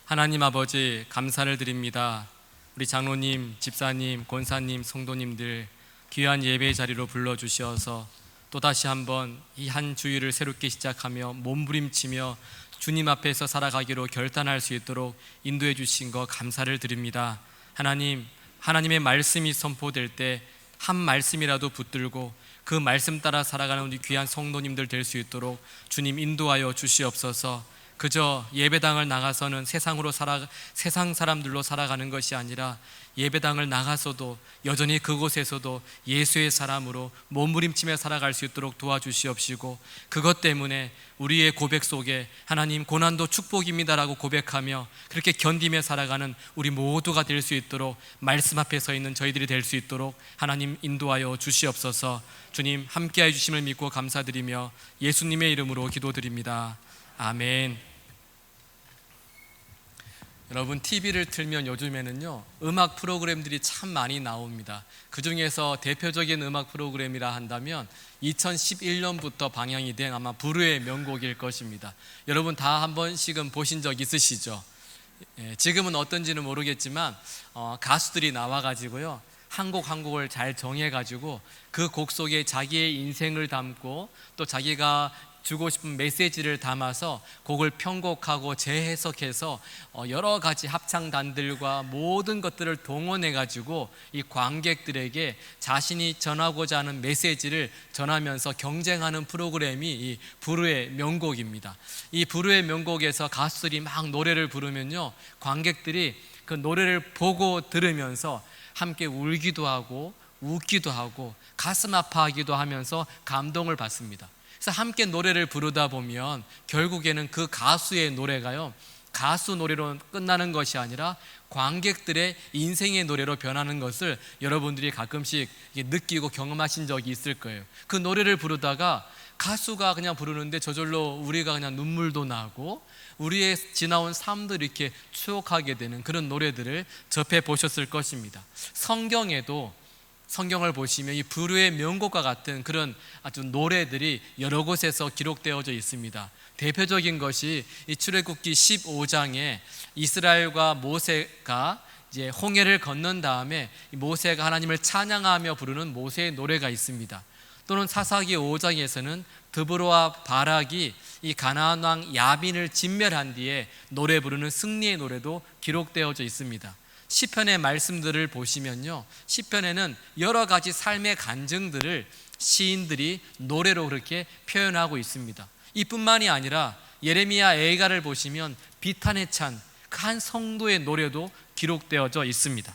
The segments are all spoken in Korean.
하나님 아버지, 감사를 드립니다. 우리 장로님, 집사님, 권사님, 성도님들 귀한 예배 자리로 불러주셔서 또다시 한번 이 한 주일을 새롭게 시작하며 몸부림치며 주님 앞에서 살아가기로 결단할 수 있도록 인도해 주신 것 감사를 드립니다. 하나님의 말씀이 선포될 때 한 말씀이라도 붙들고 그 말씀 따라 살아가는 우리 귀한 성도님들 될 수 있도록 주님 인도하여 주시옵소서. 그저 예배당을 나가서는 세상 사람들로 살아가는 것이 아니라 예배당을 나가서도 여전히 그곳에서도 예수의 사람으로 몸부림치며 살아갈 수 있도록 도와주시옵시고, 그것 때문에 우리의 고백 속에 하나님 고난도 축복입니다라고 고백하며 그렇게 견디며 살아가는 우리 모두가 될 수 있도록, 말씀 앞에 서 있는 저희들이 될 수 있도록 하나님 인도하여 주시옵소서. 주님 함께해 주심을 믿고 감사드리며 예수님의 이름으로 기도드립니다. 아멘. 여러분, TV를 틀면 요즘에는요 음악 프로그램들이 참 많이 나옵니다. 그 중에서 대표적인 음악 프로그램이라 한다면 2011년부터 방영이 된 아마 부르의 명곡일 것입니다. 여러분 다 한 번씩은 보신 적 있으시죠? 지금은 어떤지는 모르겠지만 가수들이 나와가지고요 한 곡을 잘 정해가지고 그 곡 속에 자기의 인생을 담고 또 자기가 주고 싶은 메시지를 담아서 곡을 편곡하고 재해석해서 여러 가지 합창단들과 모든 것들을 동원해가지고 이 관객들에게 자신이 전하고자 하는 메시지를 전하면서 경쟁하는 프로그램이 이 부르의 명곡입니다. 이 부르의 명곡에서 가수들이 막 노래를 부르면요 관객들이 그 노래를 보고 들으면서 함께 울기도 하고 웃기도 하고 가슴 아파하기도 하면서 감동을 받습니다. 그래서 함께 노래를 부르다 보면 결국에는 그 가수의 노래가요 가수 노래로 끝나는 것이 아니라 관객들의 인생의 노래로 변하는 것을 여러분들이 가끔씩 느끼고 경험하신 적이 있을 거예요. 그 노래를 부르다가 가수가 그냥 부르는데 저절로 우리가 그냥 눈물도 나고 우리의 지나온 삶들을 이렇게 추억하게 되는 그런 노래들을 접해 보셨을 것입니다. 성경을 보시면 이 부르의 명곡과 같은 그런 아주 노래들이 여러 곳에서 기록되어져 있습니다. 대표적인 것이 이 출애굽기 15장에 이스라엘과 모세가 이제 홍해를 건넌 다음에 모세가 하나님을 찬양하며 부르는 모세의 노래가 있습니다. 또는 사사기 5장에서는 드보라와 바락이 이 가나안 왕 야빈을 진멸한 뒤에 노래 부르는 승리의 노래도 기록되어져 있습니다. 시편의 말씀들을 보시면요 시편에는 여러 가지 삶의 간증들을 시인들이 노래로 그렇게 표현하고 있습니다. 이뿐만이 아니라 예레미야 애가를 보시면 비탄에 찬 그 한 성도의 노래도 기록되어져 있습니다.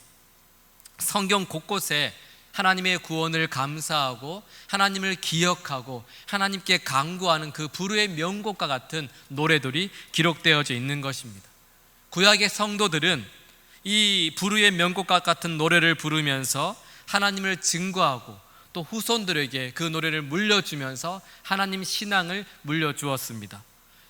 성경 곳곳에 하나님의 구원을 감사하고 하나님을 기억하고 하나님께 간구하는 그 부르의 명곡과 같은 노래들이 기록되어져 있는 것입니다. 구약의 성도들은 이 부르의 명곡과 같은 노래를 부르면서 하나님을 증거하고 또 후손들에게 그 노래를 물려주면서 하나님 신앙을 물려주었습니다.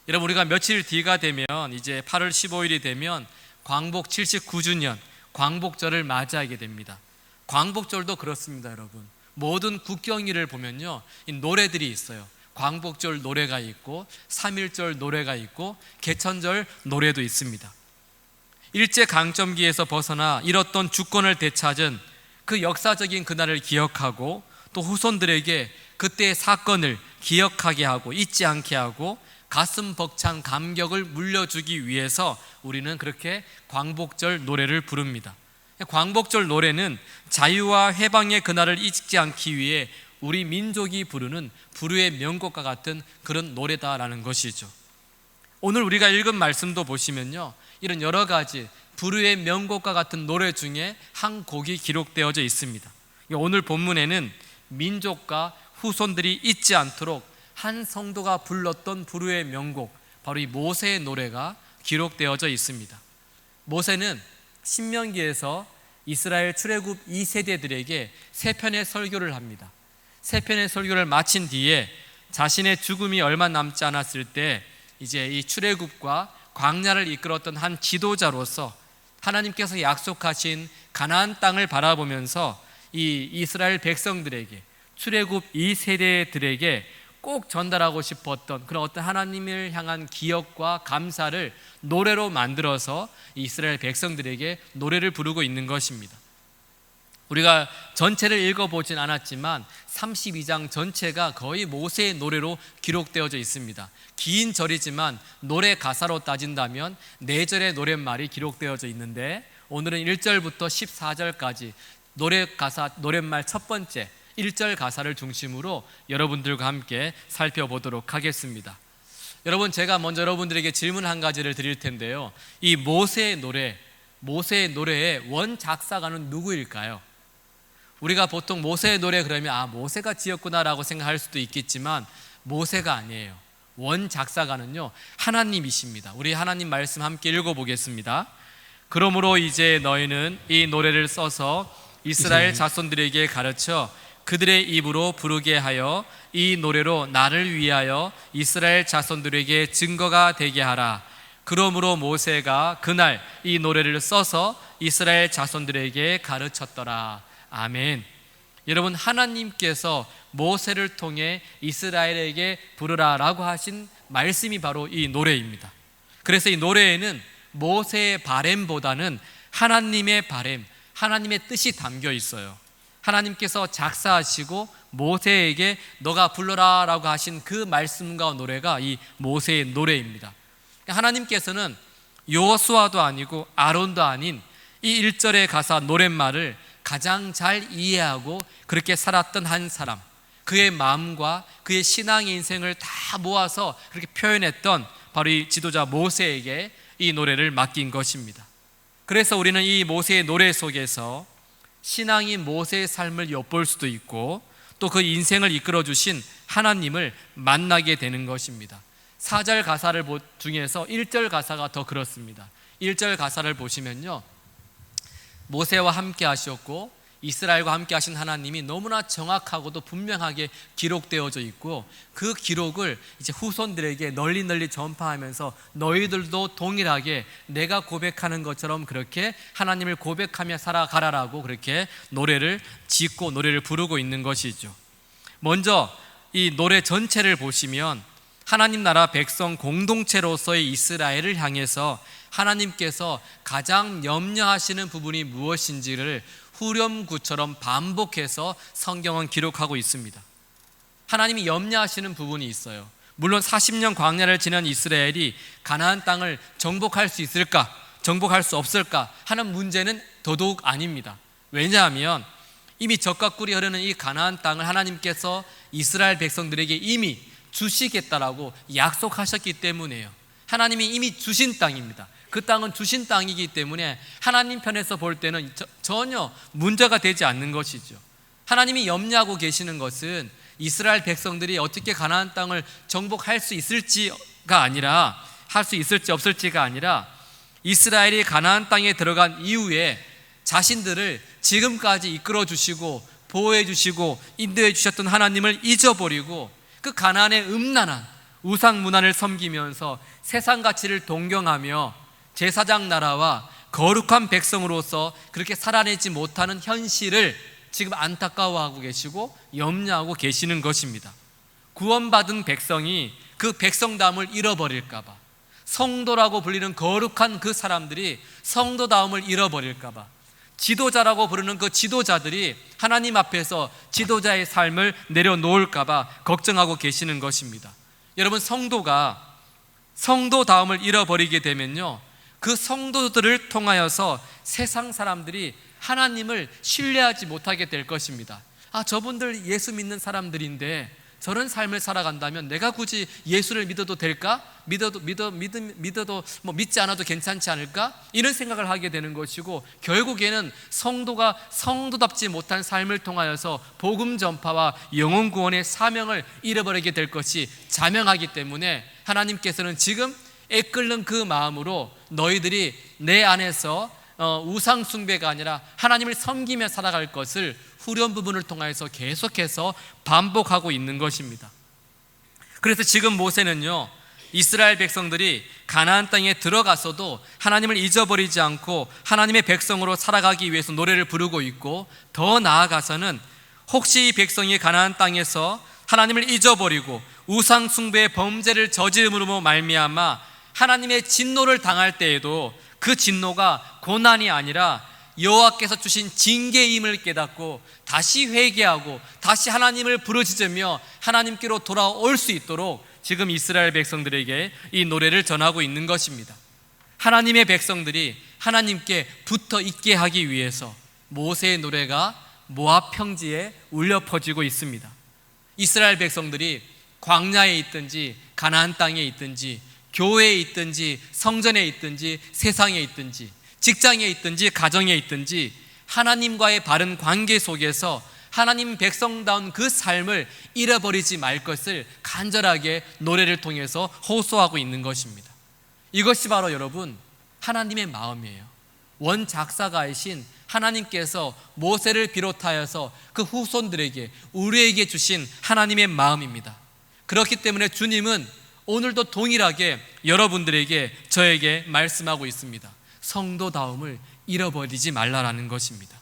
여러분, 우리가 며칠 뒤가 되면 이제 8월 15일이 되면 광복 79주년 광복절을 맞이하게 됩니다. 광복절도 그렇습니다. 여러분, 모든 국경일을 보면요 이 노래들이 있어요. 광복절 노래가 있고 3.1절 노래가 있고 개천절 노래도 있습니다. 일제강점기에서 벗어나 잃었던 주권을 되찾은 그 역사적인 그날을 기억하고 또 후손들에게 그때의 사건을 기억하게 하고 잊지 않게 하고 가슴 벅찬 감격을 물려주기 위해서 우리는 그렇게 광복절 노래를 부릅니다. 광복절 노래는 자유와 해방의 그날을 잊지 않기 위해 우리 민족이 부르는 부르의 명곡과 같은 그런 노래다라는 것이죠. 오늘 우리가 읽은 말씀도 보시면요 이런 여러 가지 부르의 명곡과 같은 노래 중에 한 곡이 기록되어져 있습니다. 오늘 본문에는 민족과 후손들이 잊지 않도록 한 성도가 불렀던 부르의 명곡, 바로 이 모세의 노래가 기록되어져 있습니다. 모세는 신명기에서 이스라엘 출애굽 2세대들에게 세 편의 설교를 합니다. 세 편의 설교를 마친 뒤에 자신의 죽음이 얼마 남지 않았을 때 이제 이 출애굽과 광야를 이끌었던 한 지도자로서 하나님께서 약속하신 가나안 땅을 바라보면서 이 이스라엘 백성들에게 출애굽 2세대들에게 꼭 전달하고 싶었던 그런 어떤 하나님을 향한 기억과 감사를 노래로 만들어서 이스라엘 백성들에게 노래를 부르고 있는 것입니다. 우리가 전체를 읽어보진 않았지만 32장 전체가 거의 모세의 노래로 기록되어져 있습니다. 긴 절이지만 노래 가사로 따진다면 4절의 노랫말이 기록되어져 있는데, 오늘은 1절부터 14절까지 노랫말 첫 번째 1절 가사를 중심으로 여러분들과 함께 살펴보도록 하겠습니다. 여러분, 제가 먼저 여러분들에게 질문 한 가지를 드릴 텐데요, 이 모세의 노래의 원 작사가는 누구일까요? 우리가 보통 모세의 노래 그러면 모세가 지었구나라고 생각할 수도 있겠지만 모세가 아니에요. 원 작사가는요, 하나님이십니다. 우리 하나님 말씀 함께 읽어보겠습니다. 그러므로 이제 너희는 이 노래를 써서 이스라엘 자손들에게 가르쳐 그들의 입으로 부르게 하여 이 노래로 나를 위하여 이스라엘 자손들에게 증거가 되게 하라. 그러므로 모세가 그날 이 노래를 써서 이스라엘 자손들에게 가르쳤더라. 아멘. 여러분, 하나님께서 모세를 통해 이스라엘에게 부르라라고 하신 말씀이 바로 이 노래입니다. 그래서 이 노래에는 모세의 바램보다는 하나님의 바램, 하나님의 뜻이 담겨 있어요. 하나님께서 작사하시고 모세에게 너가 불러라 라고 하신 그 말씀과 노래가 이 모세의 노래입니다. 하나님께서는 여호수아도 아니고 아론도 아닌 이 1절의 가사 노랫말을 가장 잘 이해하고 그렇게 살았던 한 사람, 그의 마음과 그의 신앙의 인생을 다 모아서 그렇게 표현했던 바로 이 지도자 모세에게 이 노래를 맡긴 것입니다. 그래서 우리는 이 모세의 노래 속에서 신앙인 모세의 삶을 엿볼 수도 있고 또 그 인생을 이끌어 주신 하나님을 만나게 되는 것입니다. 4절 가사를 중에서 1절 가사가 더 그렇습니다. 1절 가사를 보시면요, 모세와 함께 하셨고 이스라엘과 함께 하신 하나님이 너무나 정확하고도 분명하게 기록되어져 있고, 그 기록을 이제 후손들에게 널리 전파하면서 너희들도 동일하게 내가 고백하는 것처럼 그렇게 하나님을 고백하며 살아가라라고 그렇게 노래를 짓고 노래를 부르고 있는 것이죠. 먼저 이 노래 전체를 보시면 하나님 나라 백성 공동체로서의 이스라엘을 향해서 하나님께서 가장 염려하시는 부분이 무엇인지를 후렴구처럼 반복해서 성경은 기록하고 있습니다. 하나님이 염려하시는 부분이 있어요. 물론 40년 광야를 지난 이스라엘이 가나안 땅을 정복할 수 있을까, 정복할 수 없을까 하는 문제는 더더욱 아닙니다. 왜냐하면 이미 젖과 꿀이 흐르는 이 가나안 땅을 하나님께서 이스라엘 백성들에게 이미 주시겠다라고 약속하셨기 때문이에요. 하나님이 이미 주신 땅입니다. 그 땅은 주신 땅이기 때문에 하나님 편에서 볼 때는 전혀 문제가 되지 않는 것이죠. 하나님이 염려하고 계시는 것은 이스라엘 백성들이 어떻게 가나안 땅을 정복할 수 있을지가 아니라, 할 수 있을지 없을지가 아니라, 이스라엘이 가나안 땅에 들어간 이후에 자신들을 지금까지 이끌어 주시고 보호해 주시고 인도해 주셨던 하나님을 잊어버리고 그 가나안의 음란한 우상 문화를 섬기면서 세상 가치를 동경하며 제사장 나라와 거룩한 백성으로서 그렇게 살아내지 못하는 현실을 지금 안타까워하고 계시고 염려하고 계시는 것입니다. 구원받은 백성이 그 백성다움을 잃어버릴까 봐, 성도라고 불리는 거룩한 그 사람들이 성도다움을 잃어버릴까 봐, 지도자라고 부르는 그 지도자들이 하나님 앞에서 지도자의 삶을 내려놓을까 봐 걱정하고 계시는 것입니다. 여러분, 성도가 성도다움을 잃어버리게 되면요, 그 성도들을 통하여서 세상 사람들이 하나님을 신뢰하지 못하게 될 것입니다. 저분들 예수 믿는 사람들인데 저런 삶을 살아간다면 내가 굳이 예수를 믿어도 될까? 믿어도 믿지 않아도 괜찮지 않을까? 이런 생각을 하게 되는 것이고, 결국에는 성도가 성도답지 못한 삶을 통하여서 복음 전파와 영혼 구원의 사명을 잃어버리게 될 것이 자명하기 때문에 하나님께서는 지금 애끓는 그 마음으로 너희들이 내 안에서 우상 숭배가 아니라 하나님을 섬기며 살아갈 것을 후렴 부분을 통해서 계속해서 반복하고 있는 것입니다. 그래서 지금 모세는요, 이스라엘 백성들이 가나안 땅에 들어가서도 하나님을 잊어버리지 않고 하나님의 백성으로 살아가기 위해서 노래를 부르고 있고, 더 나아가서는 혹시 이 백성이 가나안 땅에서 하나님을 잊어버리고 우상 숭배의 범죄를 저지름으로 말미암아 하나님의 진노를 당할 때에도 그 진노가 고난이 아니라 여호와께서 주신 징계임을 깨닫고 다시 회개하고 다시 하나님을 부르짖으며 하나님께로 돌아올 수 있도록 지금 이스라엘 백성들에게 이 노래를 전하고 있는 것입니다. 하나님의 백성들이 하나님께 붙어 있게 하기 위해서 모세의 노래가 모압 평지에 울려 퍼지고 있습니다. 이스라엘 백성들이 광야에 있든지 가나안 땅에 있든지 교회에 있든지 성전에 있든지 세상에 있든지 직장에 있든지 가정에 있든지 하나님과의 바른 관계 속에서 하나님 백성다운 그 삶을 잃어버리지 말 것을 간절하게 노래를 통해서 호소하고 있는 것입니다. 이것이 바로 여러분 하나님의 마음이에요. 원작사가이신 하나님께서 모세를 비롯하여서 그 후손들에게 우리에게 주신 하나님의 마음입니다. 그렇기 때문에 주님은 오늘도 동일하게 여러분들에게 저에게 말씀하고 있습니다. 성도다움을 잃어버리지 말라라는 것입니다.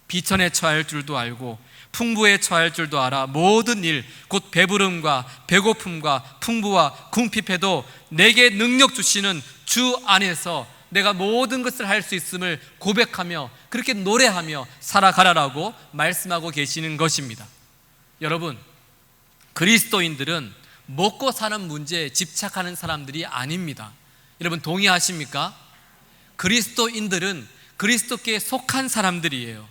비천에 처할 줄도 알고 풍부에 처할 줄도 알아 모든 일 곧 배부름과 배고픔과 풍부와 궁핍해도 내게 능력 주시는 주 안에서 내가 모든 것을 할 수 있음을 고백하며 그렇게 노래하며 살아가라라고 말씀하고 계시는 것입니다. 여러분, 그리스도인들은 먹고 사는 문제에 집착하는 사람들이 아닙니다. 여러분 동의하십니까? 그리스도인들은 그리스도께 속한 사람들이에요.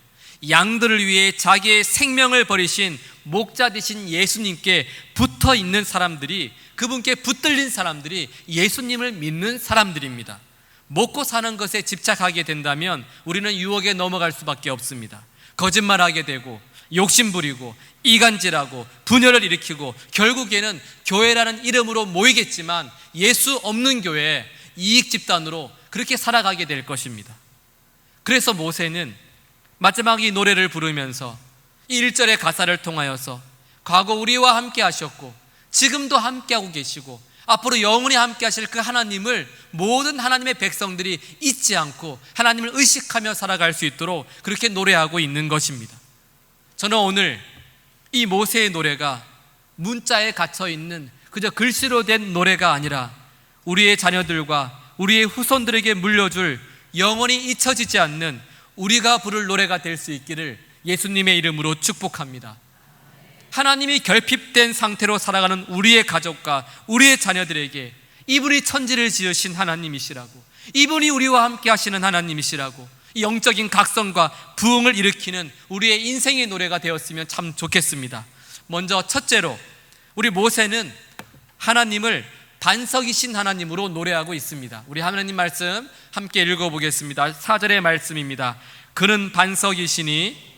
양들을 위해 자기의 생명을 버리신 목자 되신 예수님께 붙어 있는 사람들이, 그분께 붙들린 사람들이 예수님을 믿는 사람들입니다. 먹고 사는 것에 집착하게 된다면 우리는 유혹에 넘어갈 수밖에 없습니다. 거짓말하게 되고 욕심부리고 이간질하고 분열을 일으키고 결국에는 교회라는 이름으로 모이겠지만 예수 없는 교회 이익 집단으로 그렇게 살아가게 될 것입니다. 그래서 모세는 마지막 이 노래를 부르면서 이 1절의 가사를 통하여서 과거 우리와 함께 하셨고 지금도 함께하고 계시고 앞으로 영원히 함께 하실 그 하나님을 모든 하나님의 백성들이 잊지 않고 하나님을 의식하며 살아갈 수 있도록 그렇게 노래하고 있는 것입니다. 저는 오늘 이 모세의 노래가 문자에 갇혀있는 그저 글씨로 된 노래가 아니라 우리의 자녀들과 우리의 후손들에게 물려줄 영원히 잊혀지지 않는 우리가 부를 노래가 될 수 있기를 예수님의 이름으로 축복합니다. 하나님이 결핍된 상태로 살아가는 우리의 가족과 우리의 자녀들에게 이분이 천지를 지으신 하나님이시라고, 이분이 우리와 함께 하시는 하나님이시라고 영적인 각성과 부흥을 일으키는 우리의 인생의 노래가 되었으면 참 좋겠습니다. 먼저 첫째로 우리 모세는 하나님을 반석이신 하나님으로 노래하고 있습니다. 우리 하나님 말씀 함께 읽어보겠습니다. 4절의 말씀입니다. 그는 반석이시니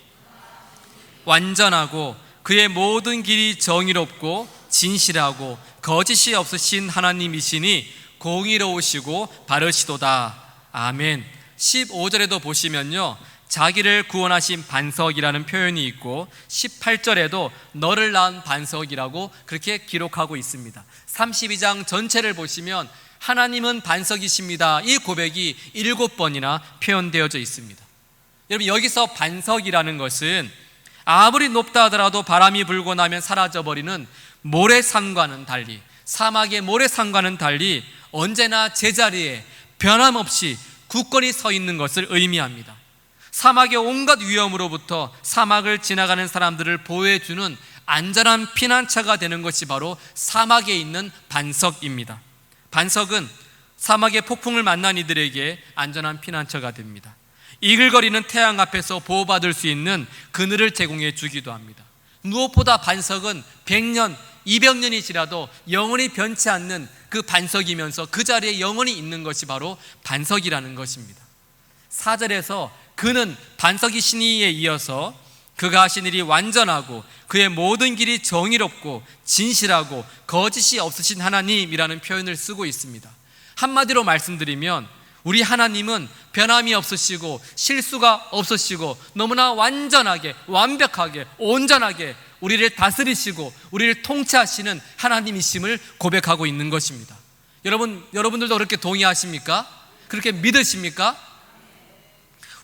완전하고 그의 모든 길이 정의롭고 진실하고 거짓이 없으신 하나님이시니 공의로우시고 바르시도다. 아멘. 15절에도 보시면요, 자기를 구원하신 반석이라는 표현이 있고 18절에도 너를 낳은 반석이라고 그렇게 기록하고 있습니다. 32장 전체를 보시면 하나님은 반석이십니다, 이 고백이 7번이나 표현되어져 있습니다. 여러분, 여기서 반석이라는 것은 아무리 높다 하더라도 바람이 불고 나면 사라져버리는 모래산과는 달리, 사막의 모래산과는 달리 언제나 제자리에 변함없이 굳건히 서 있는 것을 의미합니다. 사막의 온갖 위험으로부터 사막을 지나가는 사람들을 보호해주는 안전한 피난처가 되는 것이 바로 사막에 있는 반석입니다. 반석은 사막의 폭풍을 만난 이들에게 안전한 피난처가 됩니다. 이글거리는 태양 앞에서 보호받을 수 있는 그늘을 제공해 주기도 합니다. 무엇보다 반석은 100년, 200년이 지나도 영원히 변치 않는 그 반석이면서 그 자리에 영원히 있는 것이 바로 반석이라는 것입니다. 4절에서 그는 반석이시니에 이어서 그가 하신 일이 완전하고 그의 모든 길이 정의롭고 진실하고 거짓이 없으신 하나님이라는 표현을 쓰고 있습니다. 한마디로 말씀드리면 우리 하나님은 변함이 없으시고 실수가 없으시고 너무나 완전하게 완벽하게 온전하게 우리를 다스리시고 우리를 통치하시는 하나님이심을 고백하고 있는 것입니다. 여러분들도 그렇게 동의하십니까? 그렇게 믿으십니까?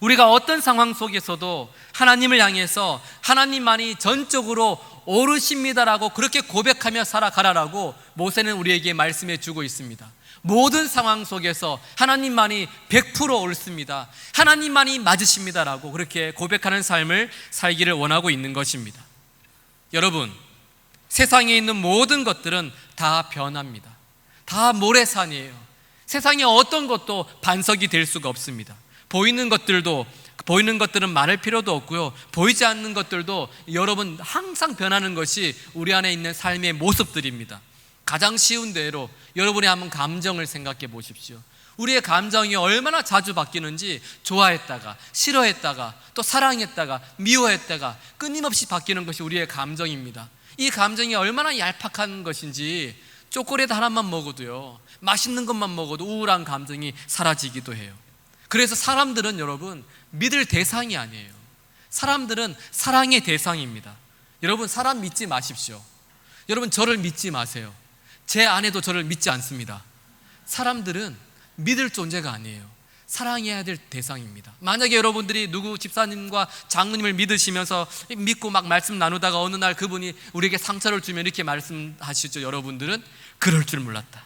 우리가 어떤 상황 속에서도 하나님을 향해서 하나님만이 전적으로 옳으십니다라고 그렇게 고백하며 살아가라라고 모세는 우리에게 말씀해 주고 있습니다. 모든 상황 속에서 하나님만이 100% 옳습니다, 하나님만이 맞으십니다라고 그렇게 고백하는 삶을 살기를 원하고 있는 것입니다. 여러분, 세상에 있는 모든 것들은 다 변합니다. 다 모래산이에요. 세상에 어떤 것도 반석이 될 수가 없습니다. 보이는 것들은 말할 필요도 없고요, 보이지 않는 것들도 여러분 항상 변하는 것이 우리 안에 있는 삶의 모습들입니다. 가장 쉬운 대로 여러분이 한번 감정을 생각해 보십시오. 우리의 감정이 얼마나 자주 바뀌는지, 좋아했다가 싫어했다가 또 사랑했다가 미워했다가 끊임없이 바뀌는 것이 우리의 감정입니다. 이 감정이 얼마나 얄팍한 것인지 초콜릿 하나만 먹어도요, 맛있는 것만 먹어도 우울한 감정이 사라지기도 해요. 그래서 사람들은 여러분 믿을 대상이 아니에요. 사람들은 사랑의 대상입니다. 여러분, 사람 믿지 마십시오. 여러분, 저를 믿지 마세요. 제 아내도 저를 믿지 않습니다. 사람들은 믿을 존재가 아니에요. 사랑해야 될 대상입니다. 만약에 여러분들이 누구 집사님과 장로님을 믿으시면서 믿고 막 말씀 나누다가 어느 날 그분이 우리에게 상처를 주면 이렇게 말씀하시죠. 여러분들은 그럴 줄 몰랐다,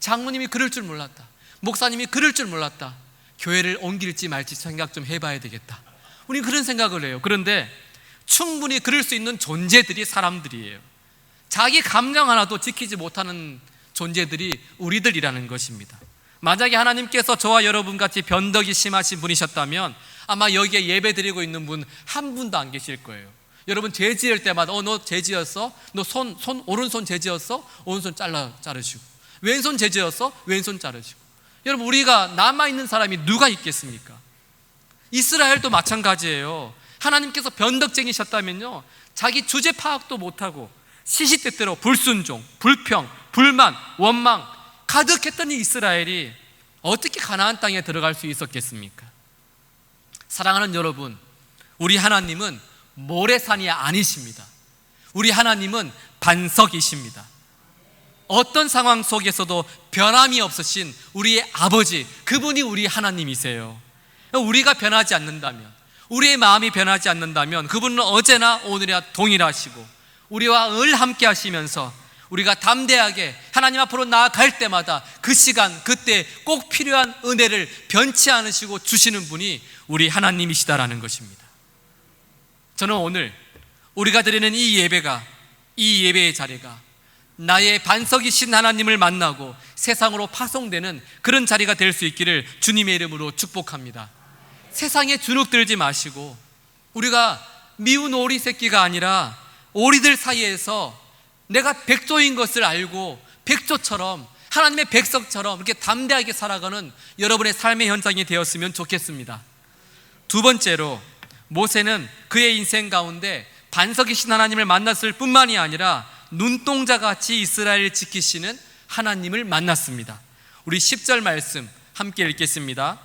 장로님이 그럴 줄 몰랐다, 목사님이 그럴 줄 몰랐다, 교회를 옮길지 말지 생각 좀 해봐야 되겠다, 우리는 그런 생각을 해요. 그런데 충분히 그럴 수 있는 존재들이 사람들이에요. 자기 감정 하나도 지키지 못하는 존재들이 우리들이라는 것입니다. 만약에 하나님께서 저와 여러분같이 변덕이 심하신 분이셨다면 아마 여기에 예배 드리고 있는 분 한 분도 안 계실 거예요. 여러분, 죄 지을 때마다 너 죄 지었어? 너 오른손 죄 지었어? 오른손 자르시고, 왼손 죄 지었어? 왼손 자르시고. 여러분, 우리가 남아있는 사람이 누가 있겠습니까? 이스라엘도 마찬가지예요. 하나님께서 변덕쟁이셨다면요, 자기 주제 파악도 못하고 시시때때로 불순종, 불평, 불만, 원망 가득했던 이 이스라엘이 어떻게 가나안 땅에 들어갈 수 있었겠습니까? 사랑하는 여러분, 우리 하나님은 모래산이 아니십니다. 우리 하나님은 반석이십니다. 어떤 상황 속에서도 변함이 없으신 우리의 아버지, 그분이 우리 하나님이세요. 우리가 변하지 않는다면, 우리의 마음이 변하지 않는다면 그분은 어제나 오늘이나 동일하시고 우리와 늘 함께 하시면서 우리가 담대하게 하나님 앞으로 나아갈 때마다 그 시간 그때 꼭 필요한 은혜를 변치 않으시고 주시는 분이 우리 하나님이시다라는 것입니다. 저는 오늘 우리가 드리는 이 예배의 자리가 나의 반석이신 하나님을 만나고 세상으로 파송되는 그런 자리가 될 수 있기를 주님의 이름으로 축복합니다. 세상에 주눅들지 마시고, 우리가 미운 오리 새끼가 아니라 오리들 사이에서 내가 백조인 것을 알고 백조처럼, 하나님의 백성처럼 이렇게 담대하게 살아가는 여러분의 삶의 현장이 되었으면 좋겠습니다. 두 번째로, 모세는 그의 인생 가운데 반석이신 하나님을 만났을 뿐만이 아니라 눈동자같이 이스라엘을 지키시는 하나님을 만났습니다. 우리 10절 말씀 함께 읽겠습니다.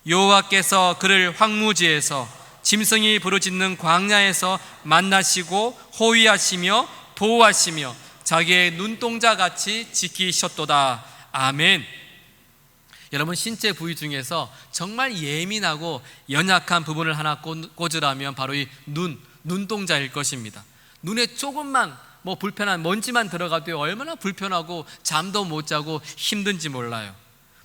여호와께서 그를 황무지에서 짐승이 부르짖는 광야에서 만나시고 호위하시며 보호하시며 자기의 눈동자같이 지키셨도다. 아멘. 여러분, 신체 부위 중에서 정말 예민하고 연약한 부분을 하나 꽂으라면 바로 이 눈동자일 것입니다. 눈에 조금만 불편한 먼지만 들어가도 얼마나 불편하고 잠도 못 자고 힘든지 몰라요.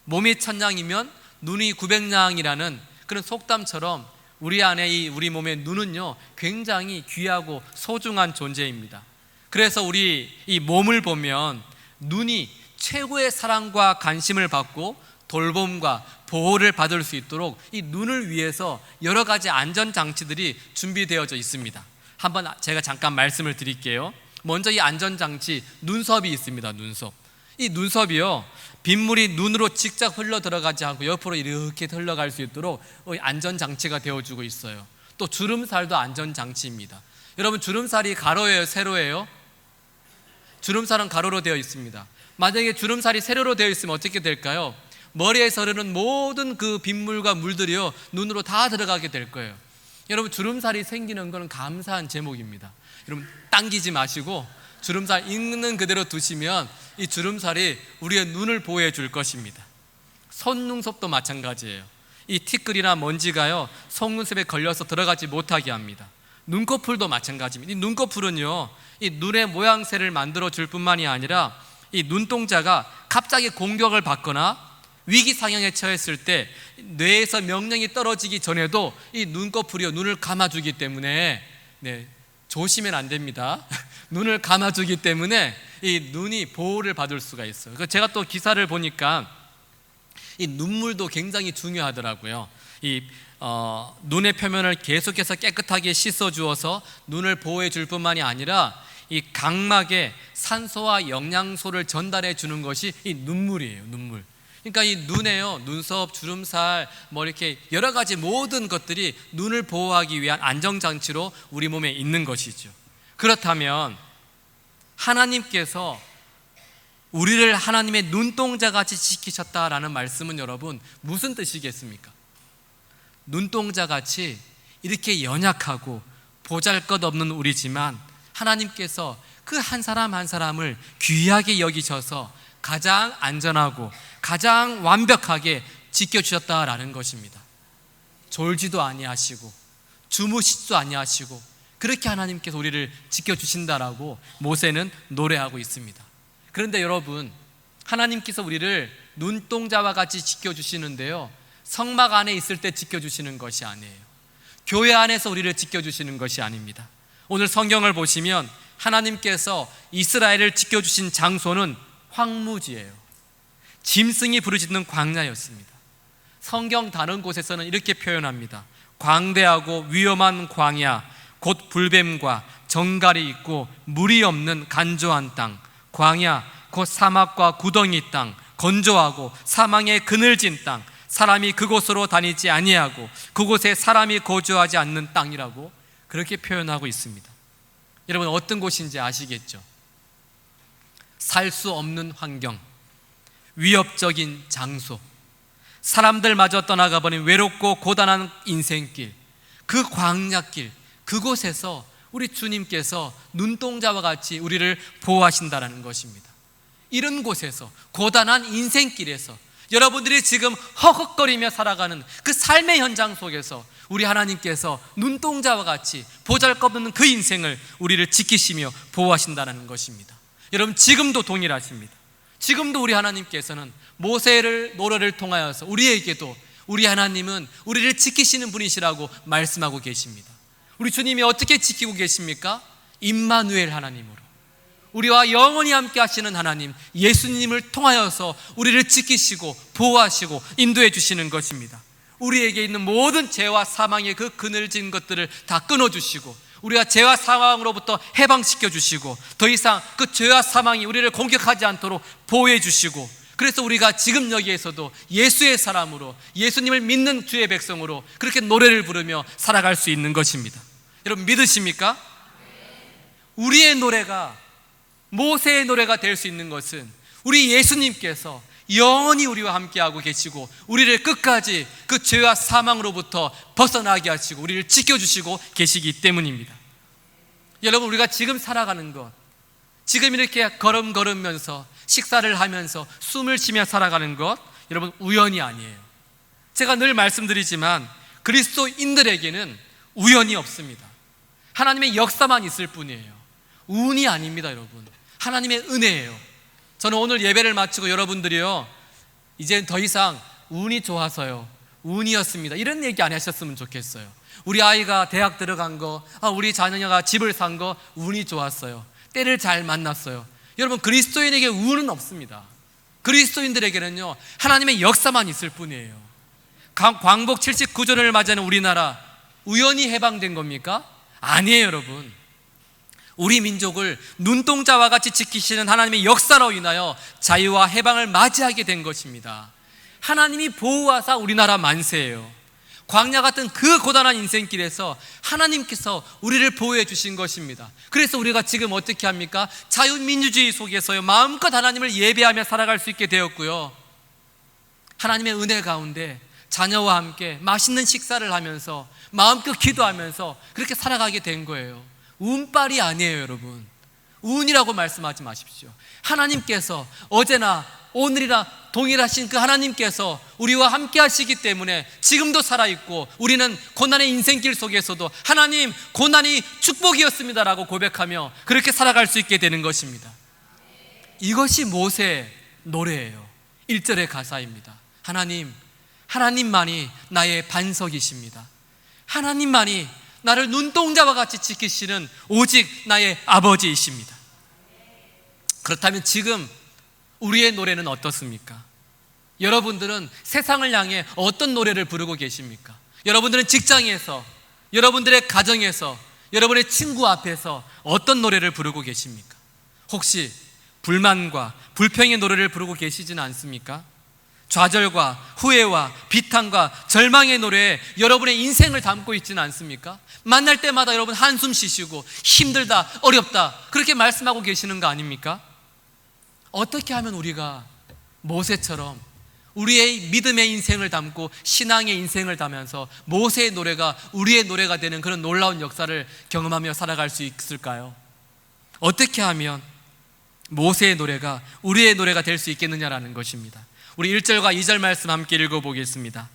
몸이 천냥이면 눈이 900냥이라는 그런 속담처럼 우리 안에 우리 몸의 눈은요 굉장히 귀하고 소중한 존재입니다. 그래서 우리 이 몸을 보면 눈이 최고의 사랑과 관심을 받고 돌봄과 보호를 받을 수 있도록 이 눈을 위해서 여러 가지 안전장치들이 준비되어져 있습니다. 한번 제가 잠깐 말씀을 드릴게요. 먼저 이 안전장치, 눈썹이 있습니다. 눈썹. 이 눈썹이요, 빗물이 눈으로 직접 흘러 들어가지 않고 옆으로 이렇게 흘러갈 수 있도록 안전장치가 되어주고 있어요. 또 주름살도 안전장치입니다. 여러분, 주름살이 가로예요, 세로예요? 주름살은 가로로 되어 있습니다. 만약에 주름살이 세로로 되어 있으면 어떻게 될까요? 머리에서 흐르는 모든 그 빗물과 물들이요 눈으로 다 들어가게 될 거예요. 여러분, 주름살이 생기는 건 감사한 제목입니다. 여러분, 당기지 마시고 주름살 있는 그대로 두시면 이 주름살이 우리의 눈을 보호해 줄 것입니다. 속눈썹도 마찬가지예요. 이 티끌이나 먼지가요 속눈썹에 걸려서 들어가지 못하게 합니다. 눈꺼풀도 마찬가지입니다. 이 눈꺼풀은요, 이 눈의 모양새를 만들어 줄 뿐만이 아니라 이 눈동자가 갑자기 공격을 받거나 위기 상황에 처했을 때 뇌에서 명령이 떨어지기 전에도 이 눈꺼풀이요, 눈을 감아주기 때문에 조심은 안 됩니다. 눈을 감아주기 때문에 이 눈이 보호를 받을 수가 있어요. 제가 또 기사를 보니까 이 눈물도 굉장히 중요하더라고요. 눈의 표면을 계속해서 깨끗하게 씻어 주어서 눈을 보호해 줄 뿐만이 아니라 이 각막에 산소와 영양소를 전달해 주는 것이 이 눈물이에요. 눈물. 그러니까 이 눈에요, 눈썹, 주름살, 이렇게 여러 가지 모든 것들이 눈을 보호하기 위한 안정장치로 우리 몸에 있는 것이죠. 그렇다면 하나님께서 우리를 하나님의 눈동자같이 지키셨다라는 말씀은 여러분 무슨 뜻이겠습니까? 눈동자같이 이렇게 연약하고 보잘것없는 우리지만 하나님께서 그 한 사람 한 사람을 귀하게 여기셔서 가장 안전하고 가장 완벽하게 지켜주셨다라는 것입니다. 졸지도 아니하시고 주무시지도 아니하시고 그렇게 하나님께서 우리를 지켜주신다라고 모세는 노래하고 있습니다. 그런데 여러분, 하나님께서 우리를 눈동자와 같이 지켜주시는데요, 성막 안에 있을 때 지켜주시는 것이 아니에요. 교회 안에서 우리를 지켜주시는 것이 아닙니다. 오늘 성경을 보시면 하나님께서 이스라엘을 지켜주신 장소는 황무지예요. 짐승이 부르짖는 광야였습니다. 성경 다른 곳에서는 이렇게 표현합니다. 광대하고 위험한 광야, 곧 불뱀과 정갈이 있고 물이 없는 간조한 땅, 광야 곧 사막과 구덩이 땅, 건조하고 사망의 그늘진 땅, 사람이 그곳으로 다니지 아니하고 그곳에 사람이 거주하지 않는 땅이라고 그렇게 표현하고 있습니다. 여러분, 어떤 곳인지 아시겠죠? 살 수 없는 환경, 위협적인 장소, 사람들마저 떠나가버린 외롭고 고단한 인생길, 그 광야길, 그곳에서 우리 주님께서 눈동자와 같이 우리를 보호하신다는 것입니다. 이런 곳에서, 고단한 인생길에서 여러분들이 지금 허걱거리며 살아가는 그 삶의 현장 속에서 우리 하나님께서 눈동자와 같이 보잘것없는 그 인생을 우리를 지키시며 보호하신다는 것입니다. 여러분, 지금도 동일하십니다. 지금도 우리 하나님께서는 모세를 노래를 통하여서 우리에게도 우리 하나님은 우리를 지키시는 분이시라고 말씀하고 계십니다. 우리 주님이 어떻게 지키고 계십니까? 임마누엘 하나님으로, 우리와 영원히 함께 하시는 하나님 예수님을 통하여서 우리를 지키시고 보호하시고 인도해 주시는 것입니다. 우리에게 있는 모든 죄와 사망의 그 그늘진 것들을 다 끊어주시고 우리가 죄와 사망으로부터 해방시켜 주시고 더 이상 그 죄와 사망이 우리를 공격하지 않도록 보호해 주시고, 그래서 우리가 지금 여기에서도 예수의 사람으로, 예수님을 믿는 주의 백성으로 그렇게 노래를 부르며 살아갈 수 있는 것입니다. 여러분, 믿으십니까? 우리의 노래가 모세의 노래가 될 수 있는 것은 우리 예수님께서 영원히 우리와 함께하고 계시고 우리를 끝까지 그 죄와 사망으로부터 벗어나게 하시고 우리를 지켜주시고 계시기 때문입니다. 여러분, 우리가 지금 살아가는 것, 지금 이렇게 걸음걸으면서 식사를 하면서 숨을 쉬며 살아가는 것, 여러분, 우연이 아니에요. 제가 늘 말씀드리지만 그리스도인들에게는 우연이 없습니다. 하나님의 역사만 있을 뿐이에요. 운이 아닙니다. 여러분, 하나님의 은혜예요. 저는 오늘 예배를 마치고 여러분들이요, 이젠 더 이상 운이 좋아서요, 운이었습니다, 이런 얘기 안 하셨으면 좋겠어요. 우리 아이가 대학 들어간 거, 우리 자녀가 집을 산 거 운이 좋았어요, 때를 잘 만났어요. 여러분, 그리스도인에게 운은 없습니다. 그리스도인들에게는요, 하나님의 역사만 있을 뿐이에요. 광복 79주년을 맞이하는 우리나라 우연히 해방된 겁니까? 아니에요. 여러분, 우리 민족을 눈동자와 같이 지키시는 하나님의 역사로 인하여 자유와 해방을 맞이하게 된 것입니다. 하나님이 보호하사 우리나라 만세예요. 광야 같은 그 고단한 인생길에서 하나님께서 우리를 보호해 주신 것입니다. 그래서 우리가 지금 어떻게 합니까? 자유민주주의 속에서요, 마음껏 하나님을 예배하며 살아갈 수 있게 되었고요, 하나님의 은혜 가운데 자녀와 함께 맛있는 식사를 하면서 마음껏 기도하면서 그렇게 살아가게 된 거예요. 운빨이 아니에요. 여러분, 운이라고 말씀하지 마십시오. 하나님께서 어제나 오늘이나 동일하신 그 하나님께서 우리와 함께 하시기 때문에 지금도 살아있고, 우리는 고난의 인생길 속에서도 하나님, 고난이 축복이었습니다라고 고백하며 그렇게 살아갈 수 있게 되는 것입니다. 이것이 모세의 노래예요. 1절의 가사입니다. 하나님, 하나님만이 나의 반석이십니다. 하나님만이 나를 눈동자와 같이 지키시는 오직 나의 아버지이십니다. 그렇다면 지금 우리의 노래는 어떻습니까? 여러분들은 세상을 향해 어떤 노래를 부르고 계십니까? 여러분들은 직장에서, 여러분들의 가정에서, 여러분의 친구 앞에서 어떤 노래를 부르고 계십니까? 혹시 불만과 불평의 노래를 부르고 계시지는 않습니까? 좌절과 후회와 비탄과 절망의 노래에 여러분의 인생을 담고 있지는 않습니까? 만날 때마다 여러분 한숨 쉬시고 힘들다, 어렵다 그렇게 말씀하고 계시는 거 아닙니까? 어떻게 하면 우리가 모세처럼 우리의 믿음의 인생을 담고 신앙의 인생을 담으면서 모세의 노래가 우리의 노래가 되는 그런 놀라운 역사를 경험하며 살아갈 수 있을까요? 어떻게 하면 모세의 노래가 우리의 노래가 될 수 있겠느냐라는 것입니다. 우리 1절과 2절 말씀 함께 읽어보겠습니다.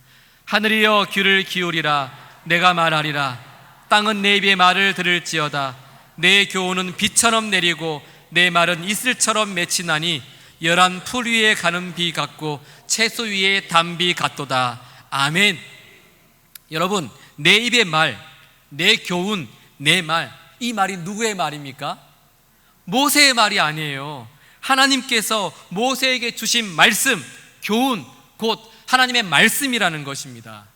하늘이여 귀를 기울이라. 내가 말하리라. 땅은 내 입의 말을 들을지어다. 내 교훈은 비처럼 내리고 내 말은 이슬처럼 맺히나니 열한 풀 위에 가는 비 같고 채소 위에 담비 같도다. 아멘. 여러분, 내 입의 말, 내 교훈, 내 말, 이 말이 누구의 말입니까? 모세의 말이 아니에요. 하나님께서 모세에게 주신 말씀, 교훈, 곧 하나님의 말씀이라는 것입니다.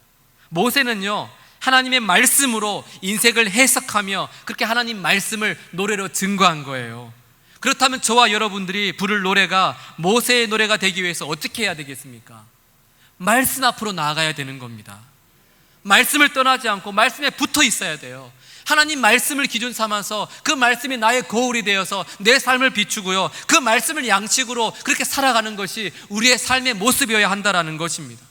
모세는요, 하나님의 말씀으로 인생을 해석하며 그렇게 하나님 말씀을 노래로 증거한 거예요. 그렇다면 저와 여러분들이 부를 노래가 모세의 노래가 되기 위해서 어떻게 해야 되겠습니까? 말씀 앞으로 나아가야 되는 겁니다. 말씀을 떠나지 않고 말씀에 붙어 있어야 돼요. 하나님 말씀을 기준 삼아서 그 말씀이 나의 거울이 되어서 내 삶을 비추고요, 그 말씀을 양식으로 그렇게 살아가는 것이 우리의 삶의 모습이어야 한다는 것입니다.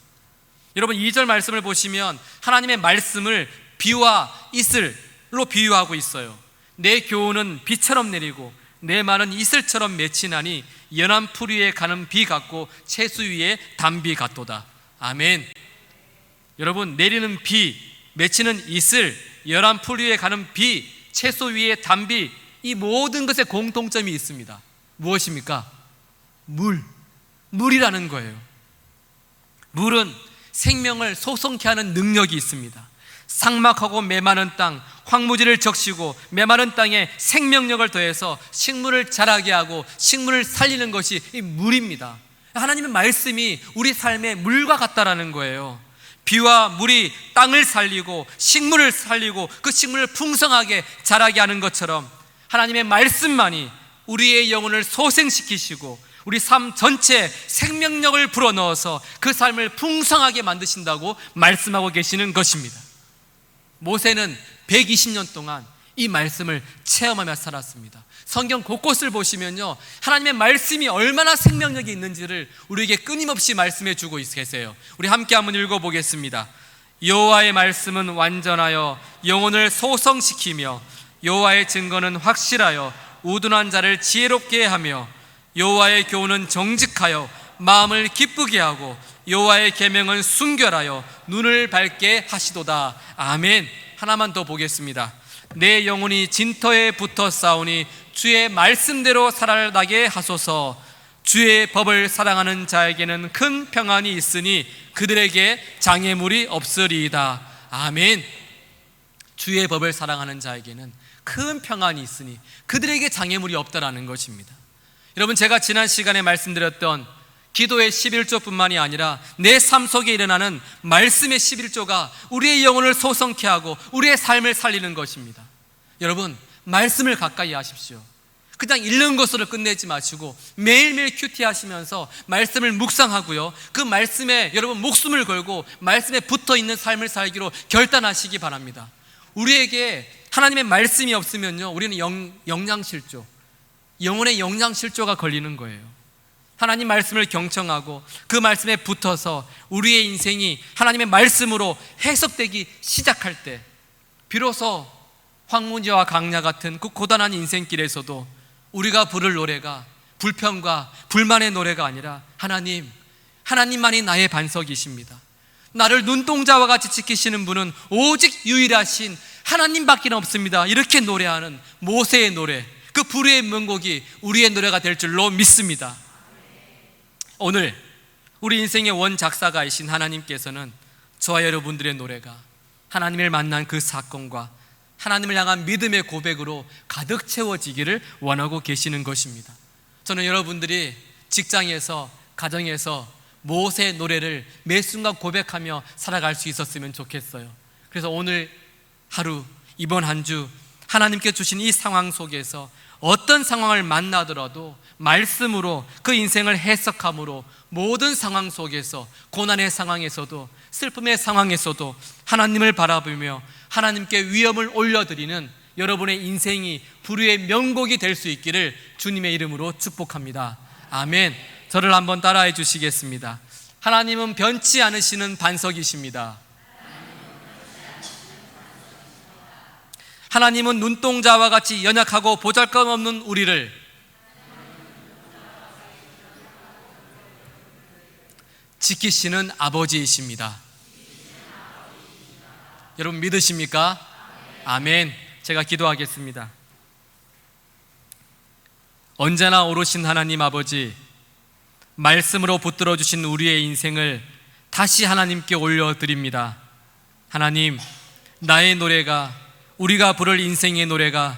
여러분, 2절 말씀을 보시면 하나님의 말씀을 비와 이슬로 비유하고 있어요. 내 교훈은 비처럼 내리고 내 말은 이슬처럼 맺히나니 연한 풀 위에 가는 비 같고 채수 위에 담비 같도다. 아멘. 여러분, 내리는 비, 맺히는 이슬, 열한 풀 위에 가는 비, 채소 위에 담비, 이 모든 것에 공통점이 있습니다. 무엇입니까? 물이라는 거예요. 물은 생명을 소성케 하는 능력이 있습니다. 삭막하고 메마른 땅, 황무지를 적시고 메마른 땅에 생명력을 더해서 식물을 자라게 하고 식물을 살리는 것이 이 물입니다. 하나님의 말씀이 우리 삶의 물과 같다라는 거예요. 비와 물이 땅을 살리고 식물을 살리고 그 식물을 풍성하게 자라게 하는 것처럼 하나님의 말씀만이 우리의 영혼을 소생시키시고 우리 삶 전체에 생명력을 불어넣어서 그 삶을 풍성하게 만드신다고 말씀하고 계시는 것입니다. 모세는 120년 동안 이 말씀을 체험하며 살았습니다. 성경 곳곳을 보시면요, 하나님의 말씀이 얼마나 생명력이 있는지를 우리에게 끊임없이 말씀해 주고 계세요. 우리 함께 한번 읽어보겠습니다. 여호와의 말씀은 완전하여 영혼을 소성시키며 여호와의 증거는 확실하여 우둔한 자를 지혜롭게 하며 여호와의 교훈은 정직하여 마음을 기쁘게 하고 여호와의 계명은 순결하여 눈을 밝게 하시도다. 아멘. 하나만 더 보겠습니다. 내 영혼이 진터에 붙어 싸우니 주의 말씀대로 살아나게 하소서. 주의 법을 사랑하는 자에게는 큰 평안이 있으니 그들에게 장애물이 없으리이다. 아멘. 주의 법을 사랑하는 자에게는 큰 평안이 있으니 그들에게 장애물이 없다라는 것입니다. 여러분, 제가 지난 시간에 말씀드렸던 기도의 11조뿐만이 아니라 내 삶 속에 일어나는 말씀의 11조가 우리의 영혼을 소성케 하고 우리의 삶을 살리는 것입니다. 여러분, 말씀을 가까이 하십시오. 그냥 읽는 것으로 끝내지 마시고 매일매일 큐티 하시면서 말씀을 묵상하고요, 그 말씀에 여러분 목숨을 걸고 말씀에 붙어있는 삶을 살기로 결단하시기 바랍니다. 우리에게 하나님의 말씀이 없으면요, 우리는 영양실조, 영혼의 영양실조가 걸리는 거예요. 하나님 말씀을 경청하고 그 말씀에 붙어서 우리의 인생이 하나님의 말씀으로 해석되기 시작할 때 비로소 황무지와 강야 같은 그 고단한 인생길에서도 우리가 부를 노래가 불평과 불만의 노래가 아니라 하나님만이 나의 반석이십니다. 나를 눈동자와 같이 지키시는 분은 오직 유일하신 하나님밖에 없습니다. 이렇게 노래하는 모세의 노래, 그 불후의 명곡이 우리의 노래가 될 줄로 믿습니다. 오늘 우리 인생의 원작사가이신 하나님께서는 저와 여러분들의 노래가 하나님을 만난 그 사건과 하나님을 향한 믿음의 고백으로 가득 채워지기를 원하고 계시는 것입니다. 저는 여러분들이 직장에서, 가정에서 모세의 노래를 매 순간 고백하며 살아갈 수 있었으면 좋겠어요. 그래서 오늘 하루, 이번 한 주 하나님께 주신 이 상황 속에서 어떤 상황을 만나더라도 말씀으로 그 인생을 해석함으로 모든 상황 속에서, 고난의 상황에서도 슬픔의 상황에서도 하나님을 바라보며 하나님께 위엄을 올려드리는 여러분의 인생이 불후의 명곡이 될 수 있기를 주님의 이름으로 축복합니다. 아멘. 저를 한번 따라해 주시겠습니다. 하나님은 변치 않으시는 반석이십니다. 하나님은 눈동자와 같이 연약하고 보잘것없는 우리를 지키시는 아버지이십니다. 여러분 믿으십니까? 아멘. 제가 기도하겠습니다. 언제나 오르신 하나님 아버지, 말씀으로 붙들어 주신 우리의 인생을 다시 하나님께 올려드립니다. 하나님, 나의 노래가, 우리가 부를 인생의 노래가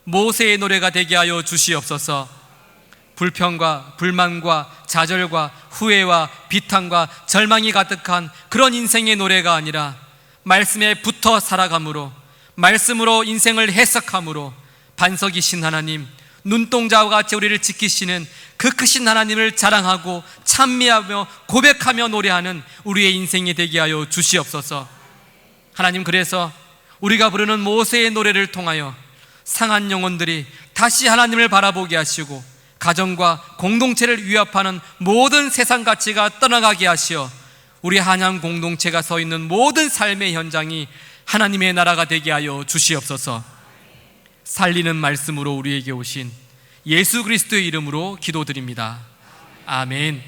모세의 노래가 되게 하여 주시옵소서. 불평과 불만과 좌절과 후회와 비탄과 절망이 가득한 그런 인생의 노래가 아니라 말씀에 붙어 살아감으로, 말씀으로 인생을 해석함으로 반석이신 하나님, 눈동자와 같이 우리를 지키시는 그 크신 하나님을 자랑하고 찬미하며 고백하며 노래하는 우리의 인생이 되게 하여 주시옵소서. 하나님, 그래서 우리가 부르는 모세의 노래를 통하여 상한 영혼들이 다시 하나님을 바라보게 하시고 가정과 공동체를 위협하는 모든 세상 가치가 떠나가게 하시어 우리 한양 공동체가 서 있는 모든 삶의 현장이 하나님의 나라가 되게 하여 주시옵소서. 살리는 말씀으로 우리에게 오신 예수 그리스도의 이름으로 기도드립니다. 아멘.